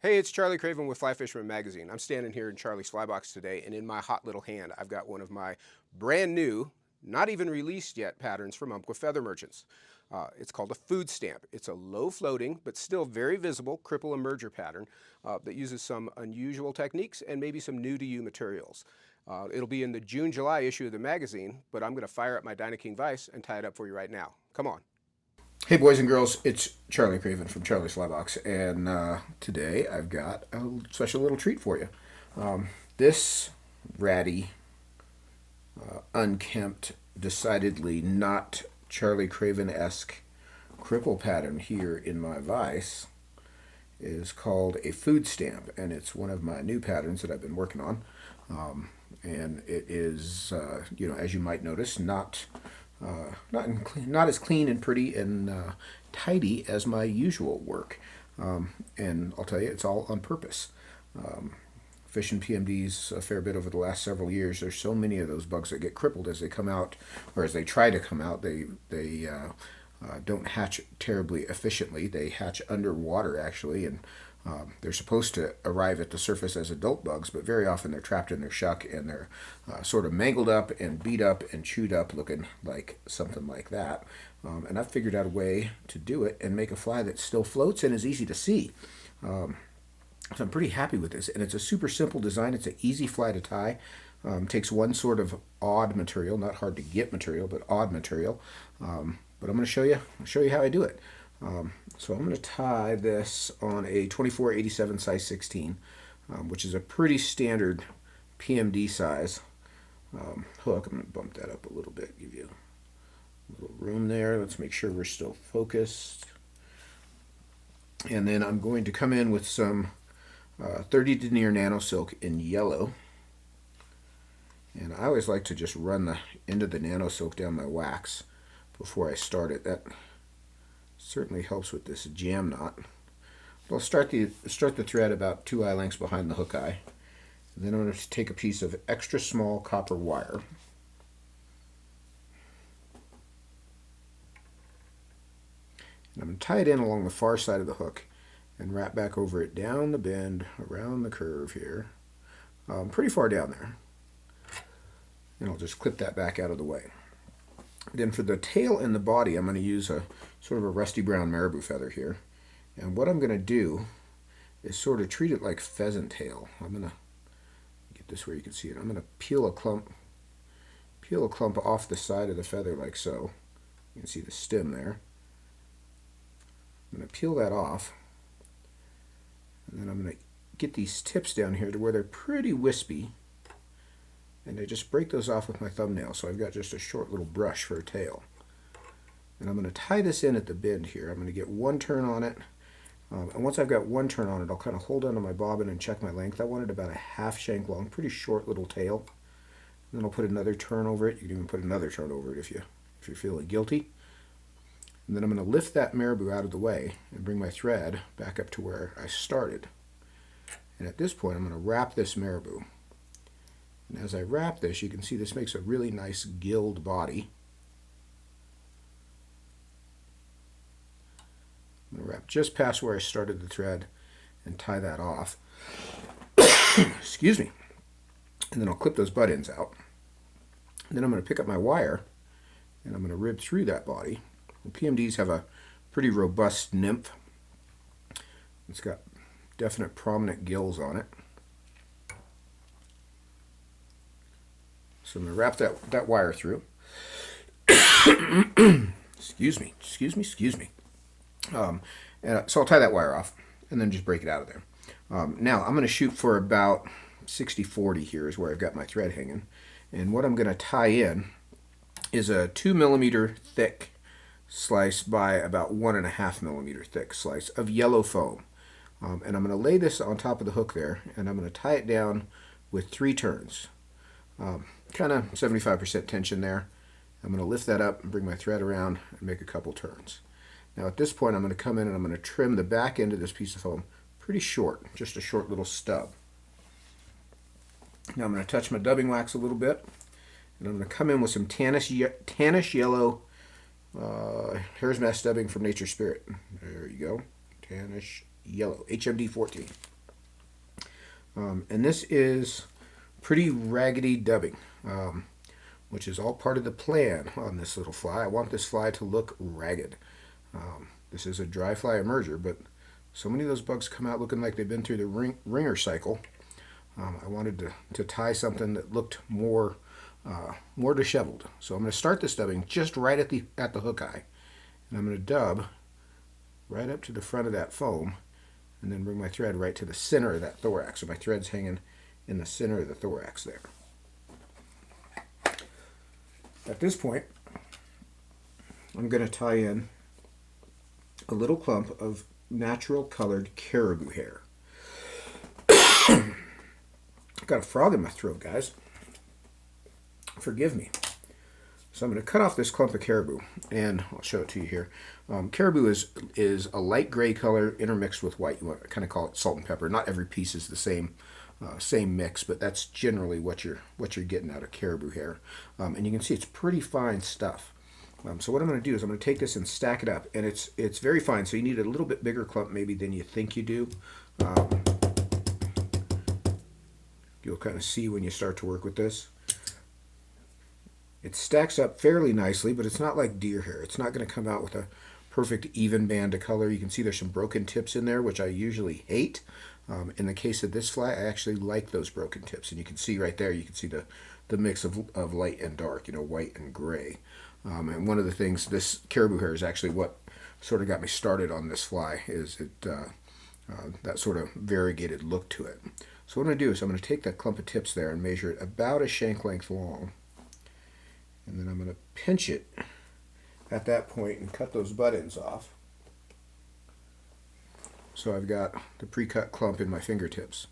Hey, it's Charlie Craven with Fly Fisherman Magazine. I'm standing here in Charlie's fly box today, and in my hot little hand, I've got one of my brand new, not even released yet patterns from Umpqua Feather Merchants. It's called a food stamp. It's a low floating, but still very visible cripple emerger pattern that uses some unusual techniques and maybe some new to you materials. It'll be in the June-July issue of the magazine, but I'm going to fire up my Denier King vise and tie it up for you right now. Come on. Hey boys and girls, it's Charlie Craven from Charlie's Fly Box, and today I've got a special little treat for you. This ratty, unkempt, decidedly not Charlie Craven-esque cripple pattern here in my vise is called a food stamp, and it's one of my new patterns that I've been working on. And it is, as you might notice, not as clean and pretty and tidy as my usual work. And I'll tell you, it's all on purpose. Fishing PMDs a fair bit over the last several years. There's so many of those bugs that get crippled as they come out, or as they try to come out. They don't hatch terribly efficiently. They hatch underwater, actually, and they're supposed to arrive at the surface as adult bugs, but very often they're trapped in their shuck and they're sort of mangled up and beat up and chewed up, looking like something like that. And I've figured out a way to do it and make a fly that still floats and is easy to see. So I'm pretty happy with this, and it's a super simple design. It's an easy fly to tie. Takes one sort of odd material, not hard to get material, but odd material. But I'm going to show you how I do it. So I'm going to tie this on a 24-87 size 16, which is a pretty standard PMD size hook. I'm going to bump that up a little bit, give you a little room there. Let's make sure we're still focused. And then I'm going to come in with some 30 Denier Nano Silk in yellow. And I always like to just run the end of the Nano Silk down my wax before I start it. That certainly helps with this jam knot. I'll start the thread about 2 eye lengths behind the hook eye. And then I'm going to take a piece of extra small copper wire. And I'm going to tie it in along the far side of the hook and wrap back over it down the bend, around the curve here. Pretty far down there. And I'll just clip that back out of the way. Then for the tail and the body, I'm going to use a sort of a rusty brown Marabou feather here. And what I'm going to do is sort of treat it like pheasant tail. I'm going to get this where you can see it. I'm going to peel a clump off the side of the feather like so. You can see the stem there. I'm going to peel that off. And then I'm going to get these tips down here to where they're pretty wispy. And I just break those off with my thumbnail, so I've got just a short little brush for a tail. And I'm going to tie this in at the bend here. I'm going to get one turn on it. And once I've got one turn on it, I'll kind of hold onto my bobbin and check my length. I want it about a half shank long, pretty short little tail. And then I'll put another turn over it. You can even put another turn over it if you're feeling guilty. And then I'm going to lift that Marabou out of the way and bring my thread back up to where I started. And at this point, I'm going to wrap this Marabou. And as I wrap this, you can see this makes a really nice gilled body. I'm going to wrap just past where I started the thread and tie that off. Excuse me. And then I'll clip those butt ends out. And then I'm going to pick up my wire and I'm going to rib through that body. The PMDs have a pretty robust nymph. It's got definite prominent gills on it. So I'm going to wrap that wire through. Excuse me. So I'll tie that wire off and then just break it out of there. Now I'm going to shoot for about 60-40 here is where I've got my thread hanging. And what I'm going to tie in is a 2 millimeter thick slice by about 1.5 millimeter thick slice of yellow foam. And I'm going to lay this on top of the hook there, and I'm going to tie it down with 3 turns. Kind of 75% tension there. I'm going to lift that up and bring my thread around and make a couple turns. Now at this point I'm going to come in and I'm going to trim the back end of this piece of foam pretty short, just a short little stub. Now I'm going to touch my dubbing wax a little bit, and I'm going to come in with some Tannish yellow Hare's Mask dubbing from Nature Spirit. There you go. Tannish yellow, HMD 14. And this is pretty raggedy dubbing, which is all part of the plan on this little fly. I want this fly to look ragged. This is a dry fly emerger, but so many of those bugs come out looking like they've been through the ringer cycle. I wanted to tie something that looked more disheveled. So I'm going to start this dubbing just right at the hook eye, and I'm going to dub right up to the front of that foam, and then bring my thread right to the center of that thorax. So my thread's hanging in the center of the thorax there. At this point, I'm going to tie in a little clump of natural colored caribou hair. I've got a frog in my throat, guys. Forgive me. So I'm going to cut off this clump of caribou, and I'll show it to you here. Caribou is a light gray color intermixed with white. You want to kind of call it salt and pepper. Not every piece is the same mix, but that's generally what you're getting out of caribou hair. And you can see it's pretty fine stuff. So what I'm going to do is I'm going to take this and stack it up, and it's very fine. So you need a little bit bigger clump maybe than you think you do. You'll kind of see when you start to work with this. It stacks up fairly nicely, but it's not like deer hair. It's not going to come out with a perfect even band of color. You can see there's some broken tips in there, which I usually hate. In the case of this fly, I actually like those broken tips. And you can see right there, you can see the mix of light and dark, white and gray. And one of the things, this caribou hair is actually what sort of got me started on this fly, is that sort of variegated look to it. So what I'm going to do is I'm going to take that clump of tips there and measure it about a shank length long. And then I'm going to pinch it at that point and cut those butt ends off. So I've got the pre-cut clump in my fingertips.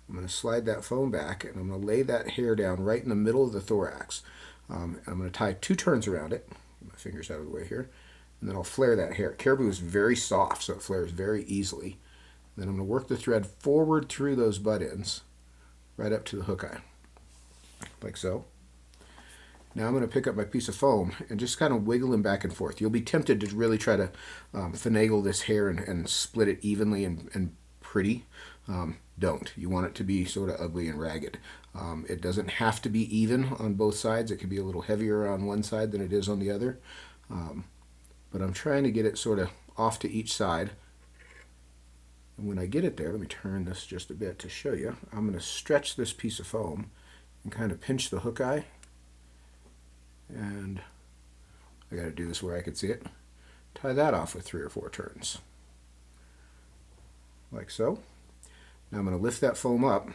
I'm going to slide that foam back, and I'm going to lay that hair down right in the middle of the thorax. I'm going to tie 2 turns around it. Get my fingers out of the way here. And then I'll flare that hair. Caribou is very soft, so it flares very easily. Then I'm going to work the thread forward through those butt ends, right up to the hook eye, like so. Now I'm going to pick up my piece of foam and just kind of wiggle them back and forth. You'll be tempted to really try to finagle this hair and split it evenly and pretty. Don't. You want it to be sort of ugly and ragged. It doesn't have to be even on both sides. It can be a little heavier on one side than it is on the other. But I'm trying to get it sort of off to each side. And when I get it there, let me turn this just a bit to show you. I'm going to stretch this piece of foam and kind of pinch the hook eye. And I got to do this where I can see it. Tie that off with 3 or 4 turns, like so. Now I'm going to lift that foam up.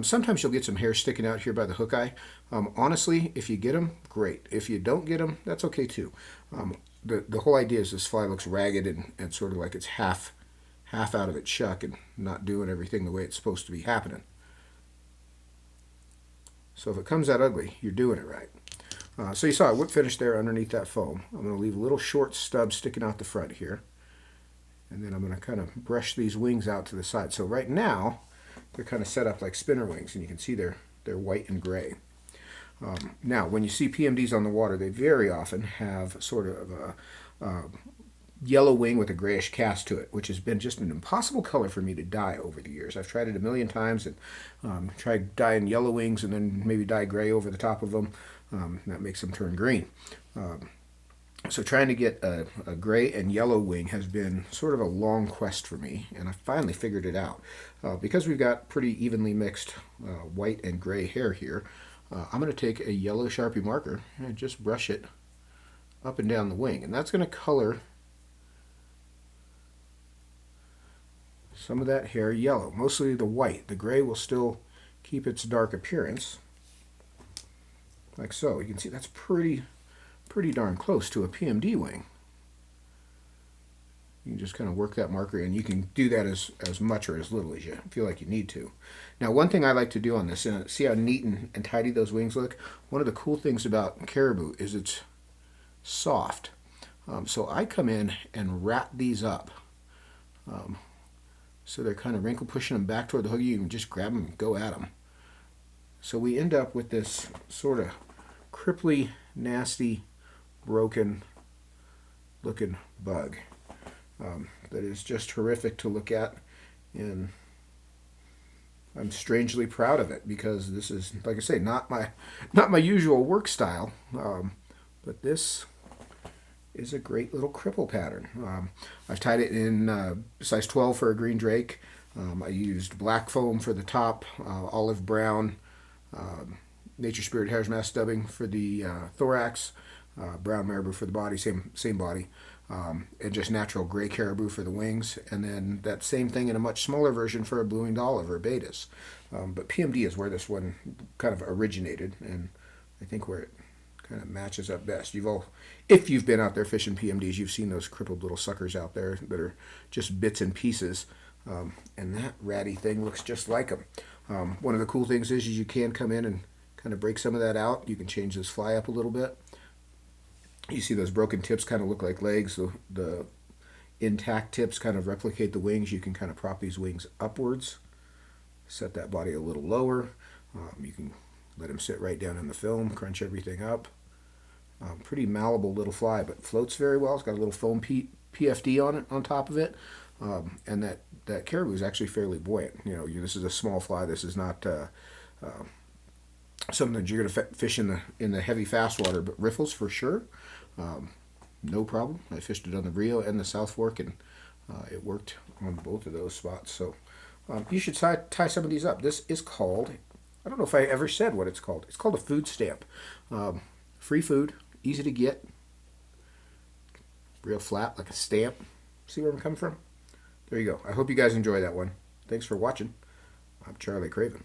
Sometimes you'll get some hair sticking out here by the hook eye. Honestly, if you get them, great. If you don't get them, that's okay too. The whole idea is this fly looks ragged and sort of like it's half out of its shuck and not doing everything the way it's supposed to be happening. So if it comes out ugly, you're doing it right. So you saw a whip finish there underneath that foam. I'm going to leave a little short stub sticking out the front here. And then I'm going to kind of brush these wings out to the side. So right now, they're kind of set up like spinner wings, and you can see they're white and gray. Now, when you see PMDs on the water, they very often have sort of a yellow wing with a grayish cast to it, which has been just an impossible color for me to dye over the years. I've tried it a million times and tried dyeing yellow wings and then maybe dye gray over the top of them. That makes them turn green. So trying to get a gray and yellow wing has been sort of a long quest for me, and I finally figured it out. Because we've got pretty evenly mixed white and gray hair here, I'm going to take a yellow Sharpie marker and just brush it up and down the wing, and that's going to color some of that hair yellow, mostly the white. The gray will still keep its dark appearance, like so. You can see that's pretty darn close to a PMD wing. You can just kind of work that marker, and you can do that as much or as little as you feel like you need to. Now, one thing I like to do on this, and see how neat and tidy those wings look? One of the cool things about caribou is it's soft. So I come in and wrap these up. So they're kind of wrinkle pushing them back toward the hook. You can just grab them and go at them. So we end up with this sort of cripply, nasty, broken looking bug that is just horrific to look at in I'm strangely proud of it because this is, like I say, not my usual work style. But this is a great little cripple pattern. I've tied it in size 12 for a green drake. I used black foam for the top, olive brown, Nature Spirit Hare's Mask dubbing for the thorax, brown marabou for the body, same body, and just natural gray caribou for the wings, and then that same thing in a much smaller version for a blue-winged olive or betas. But PMD is where this one kind of originated, and I think where it kind of matches up best. If you've been out there fishing PMDs, you've seen those crippled little suckers out there that are just bits and pieces, and that ratty thing looks just like them. One of the cool things is you can come in and kind of break some of that out. You can change this fly up a little bit. You see those broken tips kind of look like legs. The intact tips kind of replicate the wings. You can kind of prop these wings upwards, set that body a little lower. You can let him sit right down in the film, crunch everything up. Pretty malleable little fly, but floats very well. It's got a little foam PFD on top of it, and that caribou is actually fairly buoyant. This is a small fly. This is not something that you're going to fish in the heavy fast water, but riffles for sure. No problem. I fished it on the Rio and the South Fork, and it worked on both of those spots. So you should tie some of these up. This is called, I don't know if I ever said what it's called. It's called a food stamp. Free food, easy to get, real flat like a stamp. See where I'm coming from? There you go. I hope you guys enjoy that one. Thanks for watching. I'm Charlie Craven.